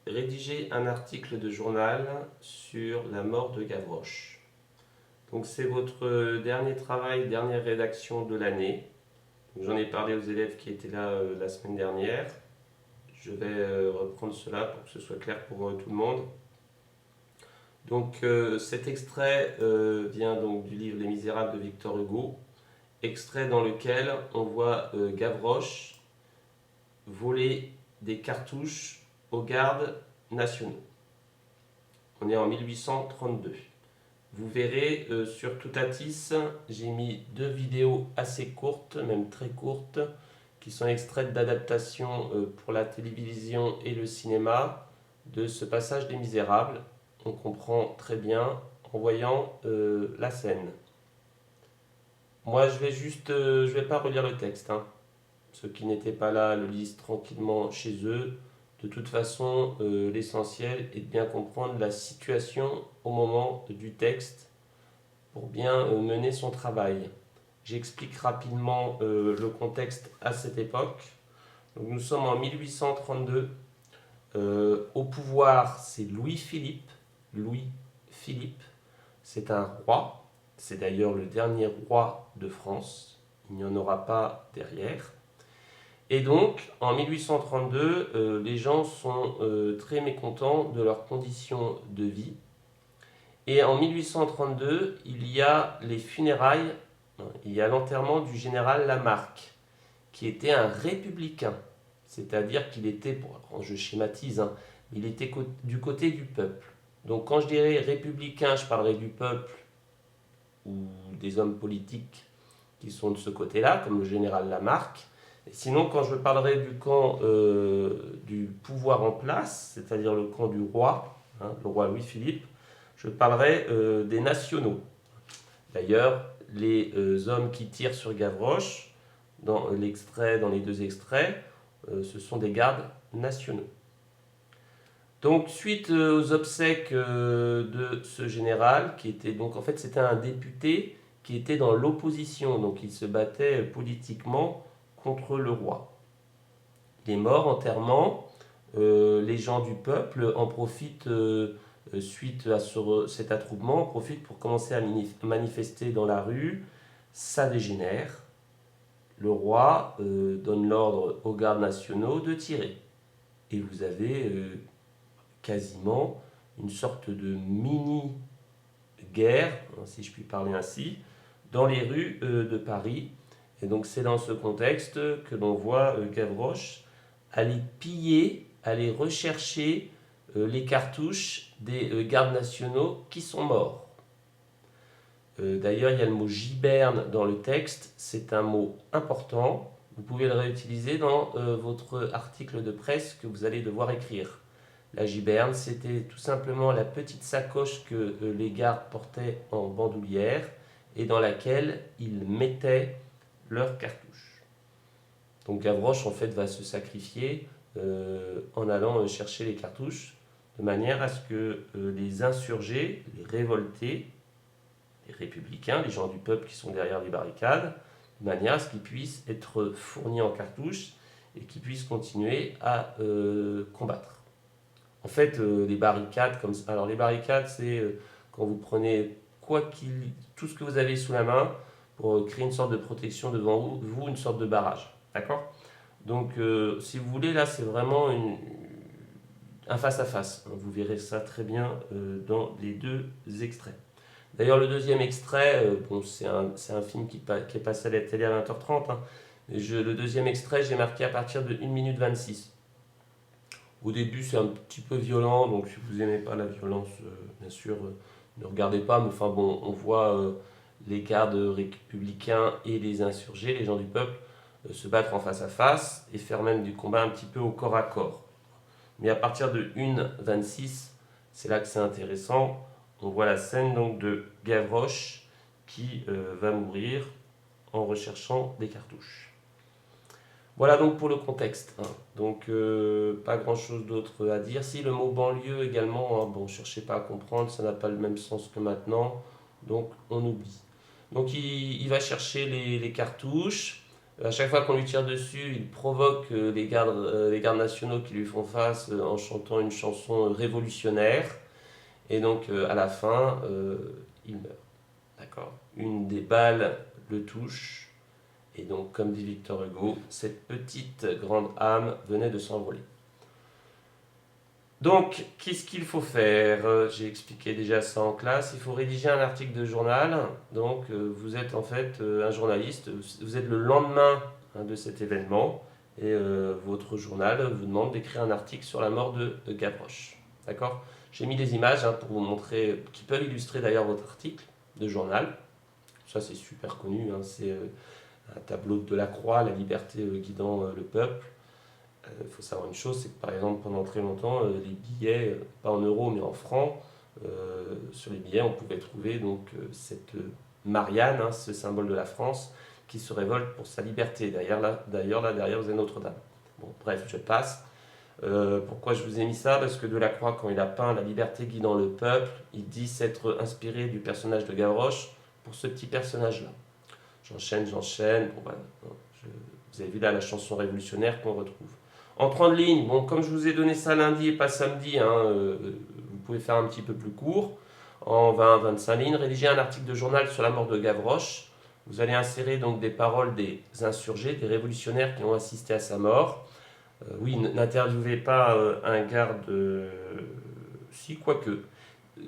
rédiger un article de journal sur la mort de Gavroche. Donc c'est votre dernier travail, dernière rédaction de l'année. J'en ai parlé aux élèves qui étaient là la semaine dernière. Je vais reprendre cela pour que ce soit clair pour tout le monde. Donc cet extrait vient donc du livre Les Misérables de Victor Hugo, extrait dans lequel on voit Gavroche voler des cartouches aux gardes nationaux. On est en 1832. Vous verrez sur Toutatis, j'ai mis deux vidéos assez courtes, même très courtes, qui sont extraites d'adaptations pour la télévision et le cinéma de ce passage des Misérables. On comprend très bien en voyant la scène. Moi, je vais pas relire le texte, hein. Ceux qui n'étaient pas là le lisent tranquillement chez eux. De toute façon, l'essentiel est de bien comprendre la situation au moment du texte pour bien mener son travail. J'explique rapidement le contexte à cette époque. Donc, nous sommes en 1832. Au pouvoir, c'est Louis-Philippe. Louis-Philippe, c'est un roi. C'est d'ailleurs le dernier roi de France. Il n'y en aura pas derrière. Et donc, en 1832, les gens sont très mécontents de leurs conditions de vie. Et en 1832, il y a les funérailles, il y a l'enterrement du général Lamarque, qui était un républicain. C'est-à-dire qu'il était, bon, je schématise, hein, il était du côté du peuple. Donc quand je dirais républicain, je parlerai du peuple ou des hommes politiques qui sont de ce côté-là, comme le général Lamarque. Et sinon, quand je parlerai du camp du pouvoir en place, c'est-à-dire le camp du roi, hein, le roi Louis-Philippe, je parlerai des nationaux. D'ailleurs, les hommes qui tirent sur Gavroche, dans l'extrait, dans les deux extraits, ce sont des gardes nationaux. Donc, suite aux obsèques de ce général, qui était donc en fait c'était un député qui était dans l'opposition, donc il se battait politiquement contre le roi. Il est mort, enterrement. Les gens du peuple en profitent, suite à cet attroupement, en profitent pour commencer à manifester dans la rue. Ça dégénère. Le roi donne l'ordre aux gardes nationaux de tirer. Et vous avez quasiment une sorte de mini-guerre, si je puis parler ainsi, dans les rues de Paris. Et donc c'est dans ce contexte que l'on voit Gavroche aller piller, aller rechercher les cartouches des gardes nationaux qui sont morts. D'ailleurs, il y a le mot giberne dans le texte, c'est un mot important. Vous pouvez le réutiliser dans votre article de presse que vous allez devoir écrire. La giberne, c'était tout simplement la petite sacoche que les gardes portaient en bandoulière et dans laquelle ils mettaient leurs cartouches. Donc Gavroche, en fait, va se sacrifier en allant chercher les cartouches de manière à ce que les insurgés, les révoltés, les républicains, les gens du peuple qui sont derrière les barricades, de manière à ce qu'ils puissent être fournis en cartouches et qu'ils puissent continuer à combattre. En fait, les barricades, comme ça, alors les barricades, c'est quand vous prenez tout ce que vous avez sous la main pour créer une sorte de protection devant vous, une sorte de barrage. D'accord? Donc, si vous voulez, là, c'est vraiment un face-à-face. Vous verrez ça très bien dans les deux extraits. D'ailleurs, le deuxième extrait, bon, c'est un film qui est passé à la télé à 20h30. Hein. Le deuxième extrait, j'ai marqué à partir de 1 minute 26. Au début, c'est un petit peu violent, donc si vous n'aimez pas la violence, bien sûr, ne regardez pas. Mais enfin bon, on voit les gardes républicains et les insurgés, les gens du peuple, se battre en face à face et faire même du combat un petit peu au corps à corps. Mais à partir de 1,26, c'est là que c'est intéressant. On voit la scène donc de Gavroche qui va mourir en recherchant des cartouches. Voilà donc pour le contexte. Hein. Donc pas grand chose d'autre à dire. Si le mot banlieue également, hein, bon, cherchez pas à comprendre, ça n'a pas le même sens que maintenant, donc on oublie. Donc il va chercher les cartouches. À chaque fois qu'on lui tire dessus, il provoque les gardes nationaux qui lui font face en chantant une chanson révolutionnaire. Et donc, à la fin, il meurt. D'accord? Une des balles le touche. Et donc, comme dit Victor Hugo, cette petite grande âme venait de s'envoler. Donc, qu'est-ce qu'il faut faire? J'ai expliqué déjà ça en classe. Il faut rédiger un article de journal. Donc, vous êtes en fait un journaliste. Vous êtes le lendemain de cet événement. Et votre journal vous demande d'écrire un article sur la mort de Gavroche. D'accord? J'ai mis des images pour vous montrer, qui peuvent illustrer d'ailleurs votre article de journal. Ça, c'est super connu. C'est un tableau de Delacroix, la liberté guidant le peuple. Il faut savoir une chose, c'est que par exemple pendant très longtemps, les billets, pas en euros mais en francs, sur les billets on pouvait trouver donc cette Marianne, ce symbole de la France, qui se révolte pour sa liberté. D'ailleurs là derrière vous avez Notre-Dame. Bon, bref, je passe. Pourquoi je vous ai mis ça? Parce que Delacroix, quand il a peint la liberté guidant le peuple, il dit s'être inspiré du personnage de Gavroche pour ce petit personnage-là. J'enchaîne. Bon, voilà. Vous avez vu là la chanson révolutionnaire qu'on retrouve. En 30 lignes, bon, comme je vous ai donné ça lundi et pas samedi, vous pouvez faire un petit peu plus court. En 20-25 lignes, rédiger un article de journal sur la mort de Gavroche. Vous allez insérer donc des paroles des insurgés, des révolutionnaires qui ont assisté à sa mort. Oui, n'interviewez pas un garde. Si, quoique.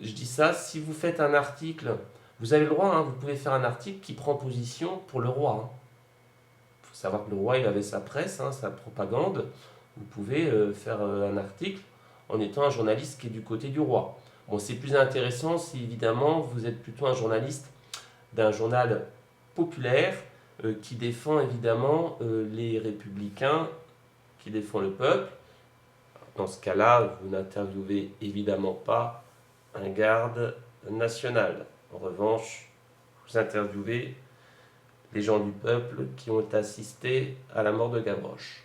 Je dis ça, si vous faites un article, vous avez le droit, vous pouvez faire un article qui prend position pour le roi. Il faut savoir que le roi, il avait sa presse, sa propagande. Vous pouvez faire un article en étant un journaliste qui est du côté du roi. Bon, c'est plus intéressant si évidemment vous êtes plutôt un journaliste d'un journal populaire qui défend évidemment les républicains, qui défend le peuple. Dans ce cas-là, vous n'interviewez évidemment pas un garde national. En revanche, vous interviewez les gens du peuple qui ont assisté à la mort de Gavroche.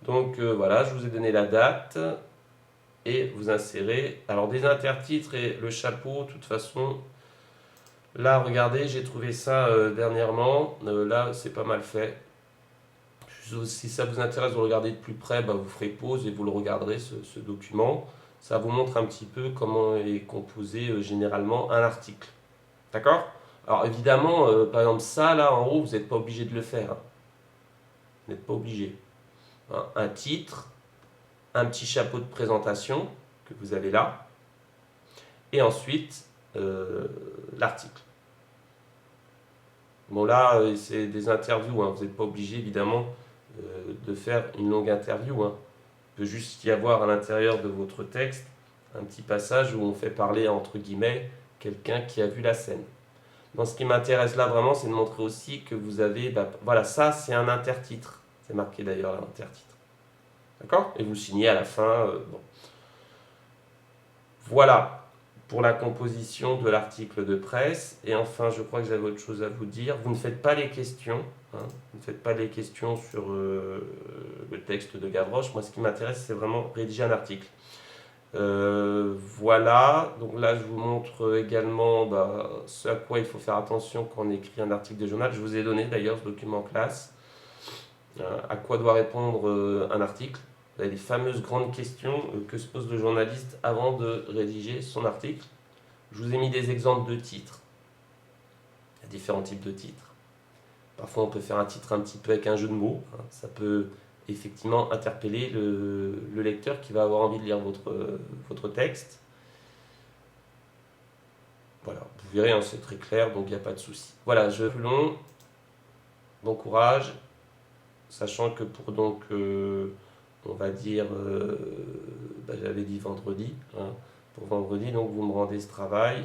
Donc voilà, je vous ai donné la date et vous insérez. Alors des intertitres et le chapeau, de toute façon, là regardez, j'ai trouvé ça dernièrement. Là, c'est pas mal fait. Si ça vous intéresse de le regarder de plus près, vous ferez pause et vous le regarderez ce document. Ça vous montre un petit peu comment est composé généralement un article. D'accord? Alors évidemment, par exemple ça là en haut, vous n'êtes pas obligé de le faire. Vous n'êtes pas obligé. Un titre, un petit chapeau de présentation que vous avez là, et ensuite l'article. Bon là, c'est des interviews, vous n'êtes pas obligé évidemment de faire une longue interview. Il peut juste y avoir à l'intérieur de votre texte un petit passage où on fait parler entre guillemets quelqu'un qui a vu la scène. Dans ce qui m'intéresse là vraiment, c'est de montrer aussi que vous avez, voilà, ça c'est un intertitre. C'est marqué d'ailleurs l'intertitre. D'accord? Et vous signez à la fin. Bon. Voilà pour la composition de l'article de presse. Et enfin, je crois que j'avais autre chose à vous dire. Vous ne faites pas les questions. Vous ne faites pas les questions sur le texte de Gavroche. Moi, ce qui m'intéresse, c'est vraiment rédiger un article. Voilà. Donc là, je vous montre également ce à quoi il faut faire attention quand on écrit un article de journal. Je vous ai donné d'ailleurs ce document en classe. À quoi doit répondre un article. Vous avez les fameuses grandes questions que se pose le journaliste avant de rédiger son article. Je vous ai mis des exemples de titres. Il y a différents types de titres. Parfois, on peut faire un titre un petit peu avec un jeu de mots. Ça peut effectivement interpeller le lecteur qui va avoir envie de lire votre texte. Voilà, vous verrez, c'est très clair, donc il n'y a pas de souci. Voilà, je plus long. Bon courage. Sachant que pour donc... on va dire, j'avais dit vendredi, pour vendredi, donc vous me rendez ce travail,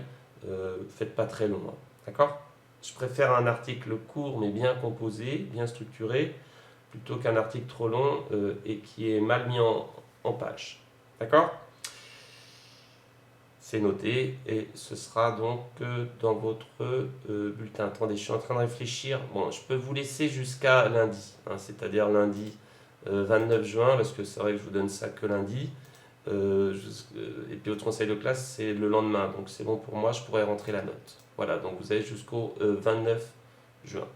faites pas très long, d'accord? Je préfère un article court mais bien composé, bien structuré, plutôt qu'un article trop long et qui est mal mis en page, d'accord? C'est noté et ce sera donc dans votre bulletin. Attendez, je suis en train de réfléchir. Bon, je peux vous laisser jusqu'à lundi, c'est-à-dire lundi 29 juin, parce que c'est vrai que je vous donne ça que lundi. Et puis au conseil de classe, c'est le lendemain. Donc c'est bon pour moi, je pourrais rentrer la note. Voilà, donc vous avez jusqu'au 29 juin.